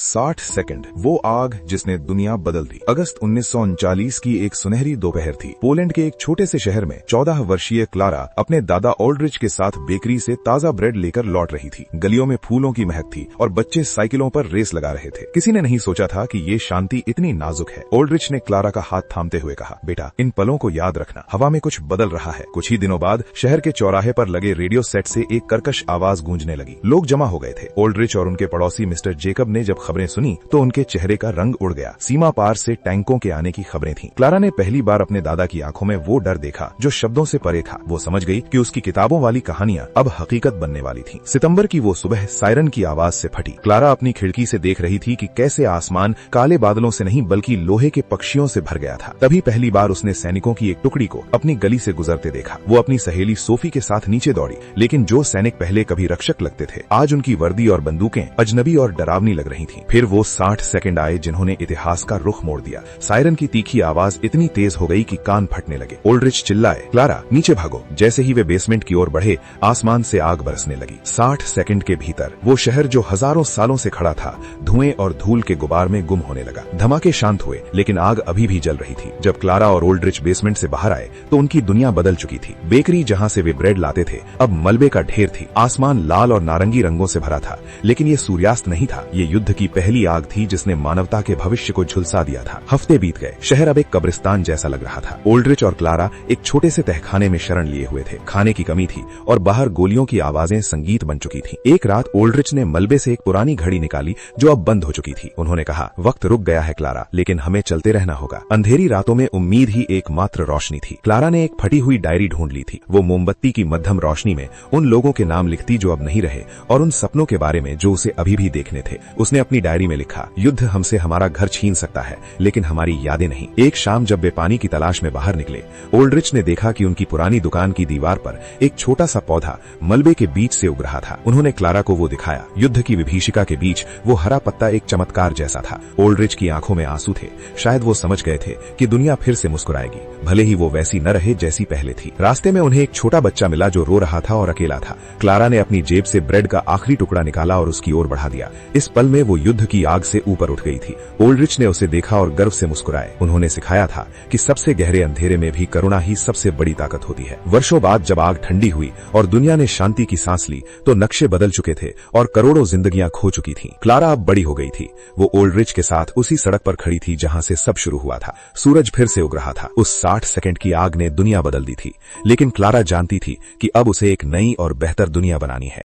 60 second, वो आग जिसने दुनिया बदल दी। अगस्त 1939 की एक सुनहरी दोपहर थी। पोलैंड के एक छोटे से शहर में 14 वर्षीय क्लारा अपने दादा ओल्ड्रिच के साथ बेकरी से ताजा ब्रेड लेकर लौट रही थी। गलियों में फूलों की महक थी और बच्चे साइकिलों पर रेस लगा रहे थे। किसी ने नहीं सोचा था कि ये शांति इतनी नाजुक है। ओल्ड्रिच ने क्लारा का हाथ थामते हुए कहा, बेटा, इन पलों को याद रखना, हवा में कुछ बदल रहा है। कुछ ही दिनों बाद शहर के चौराहे पर लगे रेडियो सेट से एक कर्कश आवाज गूंजने लगी। लोग जमा हो गए थे। ओल्ड्रिच और उनके पड़ोसी मिस्टर जेकब ने जब खबरें सुनी तो उनके चेहरे का रंग उड़ गया। सीमा पार से टैंकों के आने की खबरें थीं। क्लारा ने पहली बार अपने दादा की आंखों में वो डर देखा जो शब्दों से परे था। वो समझ गई कि उसकी किताबों वाली कहानियां अब हकीकत बनने वाली थीं। सितंबर की वो सुबह सायरन की आवाज से फटी। क्लारा अपनी खिड़की से देख रही थी कि कैसे आसमान काले बादलों से नहीं बल्कि लोहे के पक्षियों से भर गया था। तभी पहली बार उसने सैनिकों की एक टुकड़ी को अपनी गली से गुजरते देखा। वो अपनी सहेली सोफी के साथ नीचे दौड़ी, लेकिन जो सैनिक पहले कभी रक्षक लगते थे आज उनकी वर्दी और बंदूकें अजनबी और डरावनी लग रही थीं। फिर वो 60 सेकंड आए जिन्होंने इतिहास का रुख मोड़ दिया। सायरन की तीखी आवाज इतनी तेज हो गई कि कान फटने लगे। ओल्ड्रिच चिल्लाए, क्लारा नीचे भागो। जैसे ही वे बेसमेंट की ओर बढ़े आसमान से आग बरसने लगी। 60 सेकंड के भीतर वो शहर जो हजारों सालों से खड़ा था धुएं और धूल के गुबार में गुम होने लगा। धमाके शांत हुए लेकिन आग अभी भी जल रही थी। जब क्लारा और ओल्ड्रिच बेसमेंट से बाहर आए तो उनकी दुनिया बदल चुकी थी। बेकरी जहां से वे ब्रेड लाते थे अब मलबे का ढेर थी। आसमान लाल और नारंगी रंगों से भरा था, लेकिन ये सूर्यास्त नहीं था। ये युद्ध की पहली आग थी जिसने मानवता के भविष्य को झुलसा दिया था। हफ्ते बीत गए। शहर अब एक कब्रिस्तान जैसा लग रहा था। ओल्ड्रिच और क्लारा एक छोटे से तहखाने में शरण लिए हुए थे। खाने की कमी थी और बाहर गोलियों की आवाजें संगीत बन चुकी थी। एक रात ओल्ड्रिच ने मलबे से एक पुरानी घड़ी निकाली जो अब बंद हो चुकी थी। उन्होंने कहा, वक्त रुक गया है क्लारा, लेकिन हमें चलते रहना होगा। अंधेरी रातों में उम्मीद ही एकमात्र रोशनी थी। क्लारा ने एक फटी हुई डायरी ढूंढ ली थी। वो मोमबत्ती की मध्यम रोशनी में उन लोगों के नाम लिखती जो अब नहीं रहे और उन सपनों के बारे में जो उसे अभी भी देखने थे। उसने अपनी डायरी में लिखा, युद्ध हमसे हमारा घर छीन सकता है लेकिन हमारी यादें नहीं। एक शाम जब वे पानी की तलाश में बाहर निकले, ओल्ड्रिच ने देखा कि उनकी पुरानी दुकान की दीवार पर एक छोटा सा पौधा मलबे के बीच से उग रहा था। उन्होंने क्लारा को वो दिखाया। युद्ध की विभीषिका के बीच वो हरा पत्ता एक चमत्कार जैसा था। ओल्ड्रिच की आंखों में आंसू थे। शायद वो समझ गए थे कि दुनिया फिर से मुस्कुराएगी, भले ही वो वैसी न रहे जैसी पहले थी। रास्ते में उन्हें एक छोटा बच्चा मिला जो रो रहा था और अकेला था। क्लारा ने अपनी जेब से ब्रेड का आखिरी टुकड़ा निकाला और उसकी ओर बढ़ा दिया। इस पल में वो युद्ध की आग से ऊपर उठ गई थी। ओल्ड्रिच ने उसे देखा और गर्व से मुस्कुराए। उन्होंने सिखाया था कि सबसे गहरे अंधेरे में भी करुणा ही सबसे बड़ी ताकत होती है। वर्षों बाद जब आग ठंडी हुई और दुनिया ने शांति की सांस ली तो नक्शे बदल चुके थे और करोड़ों जिंदगियां खो चुकी थीं। क्लारा अब बड़ी हो गई थी। वो ओल्ड्रिच के साथ उसी सड़क पर खड़ी थी जहां से सब शुरू हुआ था। सूरज फिर से उग रहा था। उस 60 सेकंड की आग ने दुनिया बदल दी थी, लेकिन क्लारा जानती थी कि अब उसे एक नई और बेहतर दुनिया बनानी है।